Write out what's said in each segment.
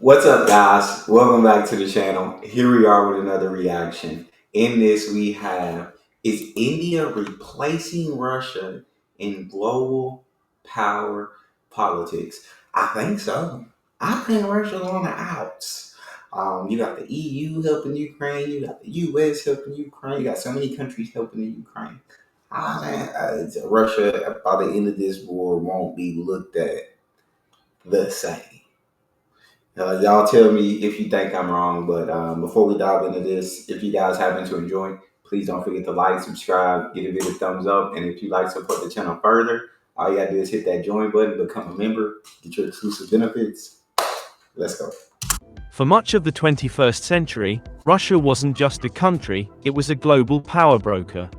What's up, guys? Welcome back to the channel. Here we are with another reaction. In this, we have: is India replacing Russia in global power politics? I think so. I think Russia's on the outs. You got the EU helping Ukraine. You got the US helping Ukraine. You got so many countries helping the Ukraine. Russia, by the end of this war, won't be looked at the same. Y'all tell me if you think I'm wrong, but before we dive into this, if you guys happen to enjoy, please don't forget to like, subscribe, give the video a thumbs up, and if you'd like to support the channel further, all you gotta do is hit that join button, become a member, get your exclusive benefits. Let's go. For much of the 21st century, Russia wasn't just a country, it was a global power broker.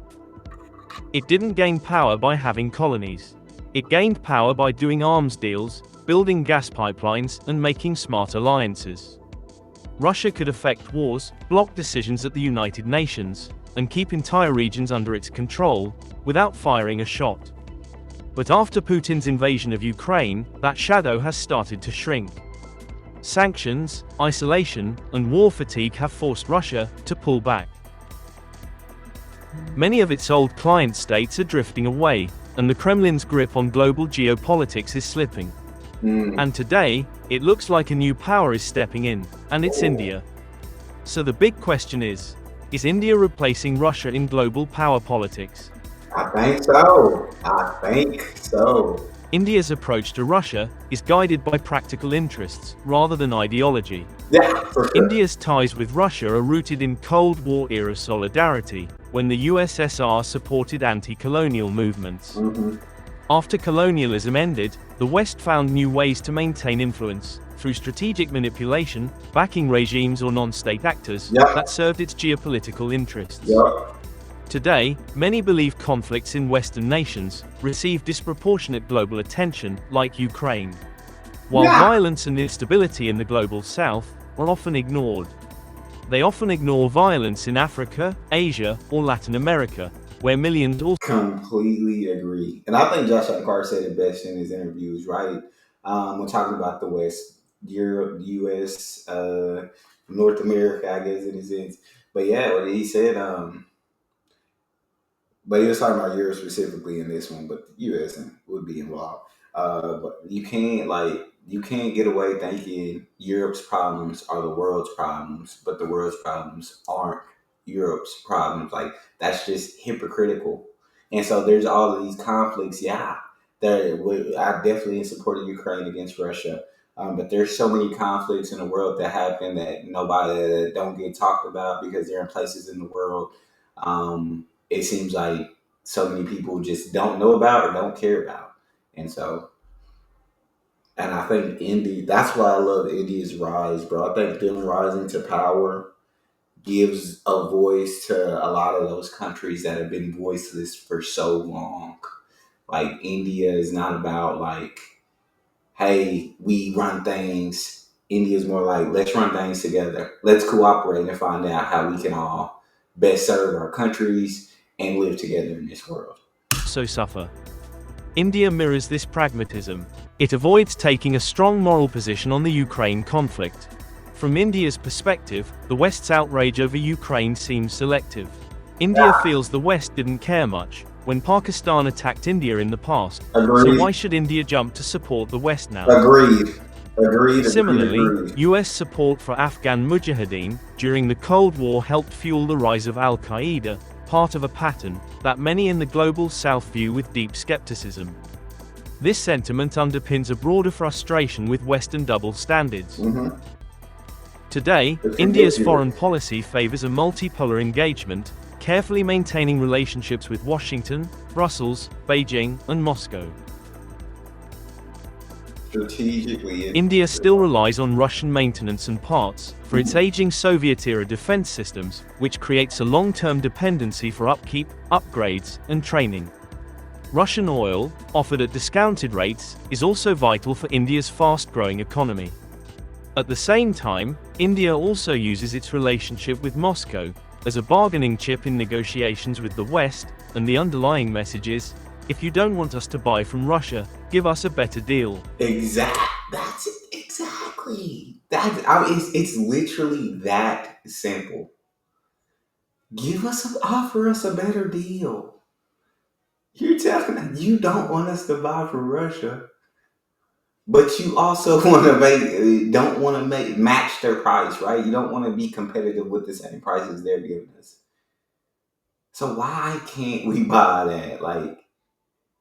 It didn't gain power by having colonies. It gained power by doing arms deals, building gas pipelines, and making smart alliances. Russia could effect wars, block decisions at the United Nations, and keep entire regions under its control, without firing a shot. But after Putin's invasion of Ukraine, that shadow has started to shrink. Sanctions, isolation, and war fatigue have forced Russia to pull back. Many of its old client states are drifting away, and the Kremlin's grip on global geopolitics is slipping. And today, it looks like a new power is stepping in, and it's India. So the big question is India replacing Russia in global power politics? I think so. India's approach to Russia is guided by practical interests, rather than ideology. Yeah, for sure. India's ties with Russia are rooted in Cold War-era solidarity, when the USSR supported anti-colonial movements. After colonialism ended, the West found new ways to maintain influence, through strategic manipulation, backing regimes or non-state actors that served its geopolitical interests. Today, many believe conflicts in Western nations receive disproportionate global attention, like Ukraine, while violence and instability in the global South are often ignored. They often ignore violence in Africa, Asia, or Latin America, where millions also completely agree. And I think Josh Carr said it best in his interviews, right? We're talking about the West, Europe, US, North America, I guess in a sense. But yeah, what he said, but he was talking about Europe specifically in this one, but the US would be involved. But you can't get away thinking Europe's problems are the world's problems, but the world's problems aren't Europe's problems. Like, that's just hypocritical. And so there's all of these conflicts. I definitely in support of Ukraine against Russia. But there's so many conflicts in the world that happen that don't get talked about because they're in places in the world. It seems like so many people just don't know about or don't care about. And I think India, that's why I love India's rise, bro. I think them rising to power gives a voice to a lot of those countries that have been voiceless for so long. Like, India is not about like, hey, we run things. India is more like, let's run things together. Let's cooperate and find out how we can all best serve our countries and live together in this world. Suffer. India mirrors this pragmatism. It avoids taking a strong moral position on the Ukraine conflict. From India's perspective, the West's outrage over Ukraine seems selective. India feels the West didn't care much when Pakistan attacked India in the past. Agreed. So why should India jump to support the West now? Agreed. Similarly, US support for Afghan Mujahideen during the Cold War helped fuel the rise of Al-Qaeda, part of a pattern that many in the global South view with deep skepticism. This sentiment underpins a broader frustration with Western double standards. Today, India's foreign policy favors a multipolar engagement, carefully maintaining relationships with Washington, Brussels, Beijing, and Moscow. Strategically, India still relies on Russian maintenance and parts for its aging Soviet-era defense systems, which creates a long-term dependency for upkeep, upgrades, and training. Russian oil, offered at discounted rates, is also vital for India's fast-growing economy. At the same time, India also uses its relationship with Moscow as a bargaining chip in negotiations with the West, and the underlying message is, if you don't want us to buy from Russia, give us a better deal. That's it, exactly. Exactly. It's literally that simple. Offer us a better deal. You're telling us you don't want us to buy from Russia, but you also want to don't want to match their price, right? You don't want to be competitive with the same prices they're giving us. So why can't we buy that? Like,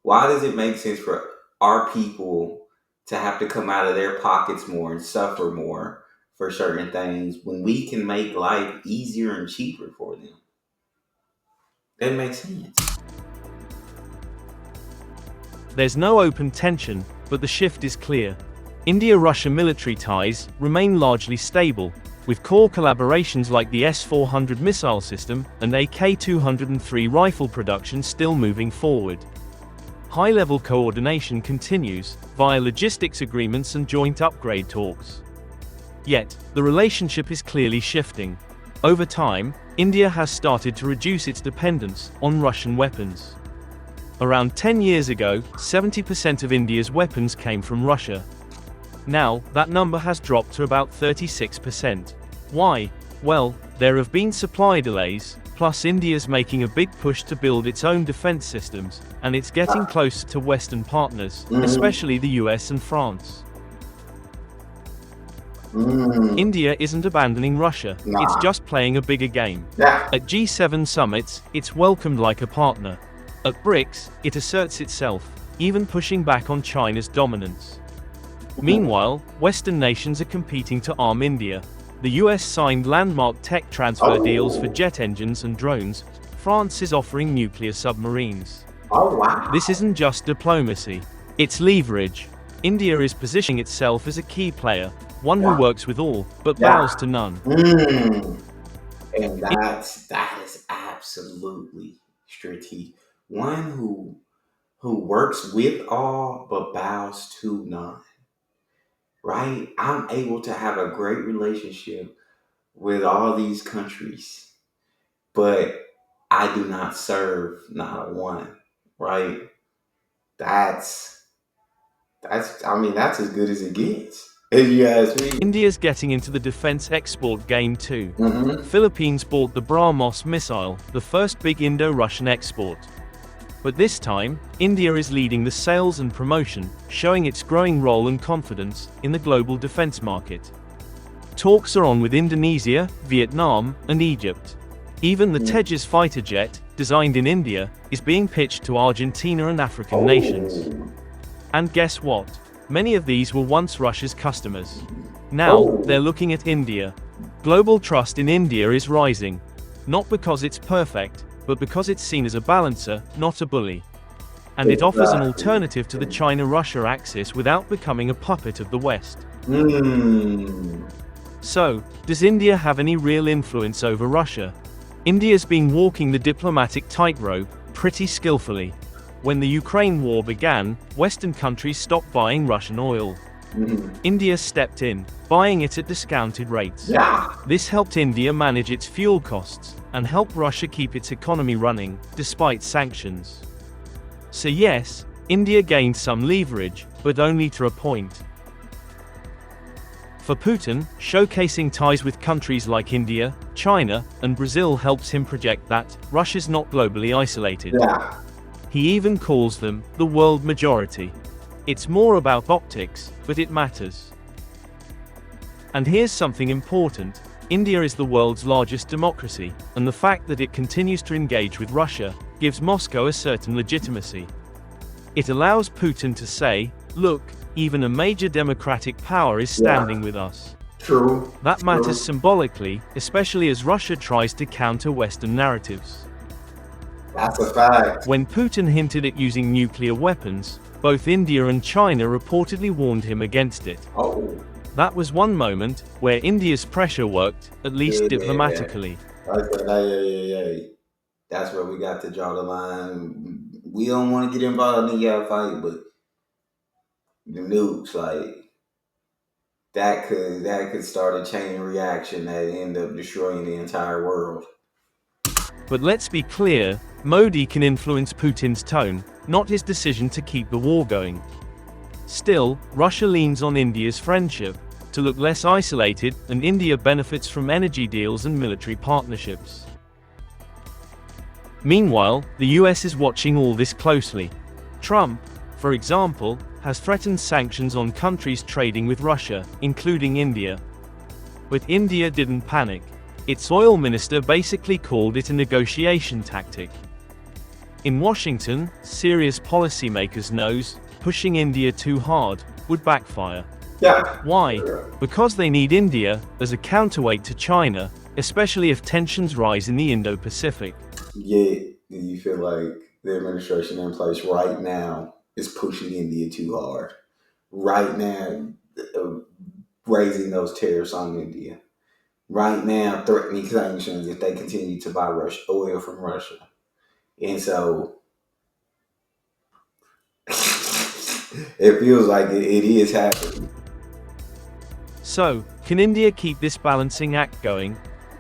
why does it make sense for our people to have to come out of their pockets more and suffer more for certain things when we can make life easier and cheaper for them? That makes sense. There's no open tension, but the shift is clear. India-Russia military ties remain largely stable, with core collaborations like the S-400 missile system and AK-203 rifle production still moving forward. High-level coordination continues, via logistics agreements and joint upgrade talks. Yet, the relationship is clearly shifting. Over time, India has started to reduce its dependence on Russian weapons. Around 10 years ago, 70% of India's weapons came from Russia. Now, that number has dropped to about 36%. Why? Well, there have been supply delays, plus India's making a big push to build its own defense systems, and it's getting closer to Western partners, especially the US and France. India isn't abandoning Russia, it's just playing a bigger game. At G7 summits, it's welcomed like a partner. At BRICS, it asserts itself, even pushing back on China's dominance. Meanwhile, Western nations are competing to arm India. The US signed landmark tech transfer deals for jet engines and drones. France is offering nuclear submarines. This isn't just diplomacy, it's leverage. India is positioning itself as a key player, one who works with all, but bows to none. And that is absolutely strategic. One who works with all, but bows to none. Right? I'm able to have a great relationship with all these countries, but I do not serve not one. Right? That's as good as it gets. If you ask me. India's getting into the defense export game too. Philippines bought the BrahMos missile, the first big Indo-Russian export. But this time, India is leading the sales and promotion, showing its growing role and confidence in the global defense market. Talks are on with Indonesia, Vietnam, and Egypt. Even the Tejas fighter jet, designed in India, is being pitched to Argentina and African nations. And guess what? Many of these were once Russia's customers. Now, they're looking at India. Global trust in India is rising. Not because it's perfect, but because it's seen as a balancer, not a bully. And it offers an alternative to the China-Russia axis without becoming a puppet of the West. So, does India have any real influence over Russia? India's been walking the diplomatic tightrope pretty skillfully. When the Ukraine war began, Western countries stopped buying Russian oil. India stepped in, buying it at discounted rates. This helped India manage its fuel costs, and help Russia keep its economy running, despite sanctions. So yes, India gained some leverage, but only to a point. For Putin, showcasing ties with countries like India, China, and Brazil helps him project that Russia's not globally isolated. He even calls them the world majority. It's more about optics, but it matters. And here's something important. India is the world's largest democracy, and the fact that it continues to engage with Russia gives Moscow a certain legitimacy. It allows Putin to say, look, even a major democratic power is standing with us. True. That matters symbolically, especially as Russia tries to counter Western narratives. That's a fact. When Putin hinted at using nuclear weapons, both India and China reportedly warned him against it. That was one moment where India's pressure worked, at least diplomatically. That's where we got to draw the line. We don't want to get involved in the fight, but the nukes, like, that could start a chain reaction that end up destroying the entire world. But let's be clear, Modi can influence Putin's tone, not his decision to keep the war going. Still, Russia leans on India's friendship. to look less isolated, and India benefits from energy deals and military partnerships. Meanwhile, the US is watching all this closely. Trump, for example, has threatened sanctions on countries trading with Russia, including India. But India didn't panic. Its oil minister basically called it a negotiation tactic. In Washington, serious policymakers knows pushing India too hard would backfire. Yeah. Why? Because they need India as a counterweight to China, especially if tensions rise in the Indo-Pacific. Yet, you feel like the administration in place right now is pushing India too hard. Right now, uh, raising those tariffs on India. Right now, threatening sanctions if they continue to buy oil from Russia. And so, it feels like it is happening. So, can India keep this balancing act going?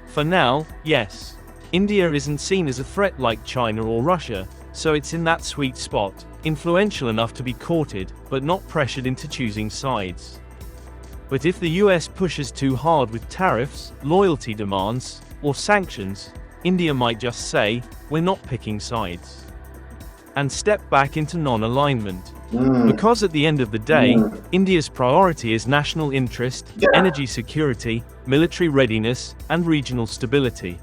For now, yes. India isn't seen as a threat like China or Russia, so it's in that sweet spot, influential enough to be courted, but not pressured into choosing sides. But if the US pushes too hard with tariffs, loyalty demands, or sanctions, India might just say, "We're not picking sides," and step back into non-alignment. Because at the end of the day, India's priority is national interest, Yeah. energy security, military readiness, and regional stability.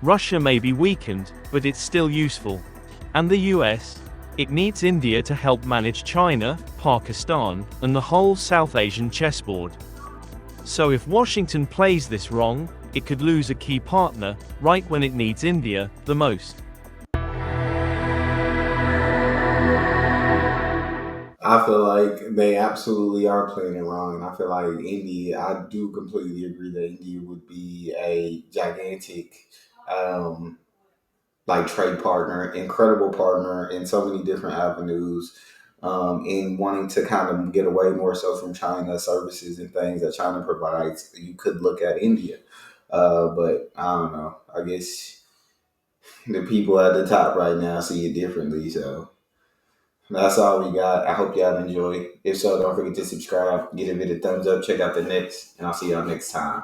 Russia may be weakened, but it's still useful. And the US? It needs India to help manage China, Pakistan, and the whole South Asian chessboard. So if Washington plays this wrong, it could lose a key partner, right when it needs India the most. I feel like they absolutely are playing it wrong, and I feel like India. I do completely agree that India would be a gigantic, um, like trade partner, incredible partner in so many different avenues. In wanting to kind of get away more so from China services and things that China provides, you could look at India. But I don't know. I guess the people at the top right now see it differently. So that's all we got. I hope y'all enjoy. If so, don't forget to subscribe, give it a thumbs up, check out the next, and I'll see y'all next time.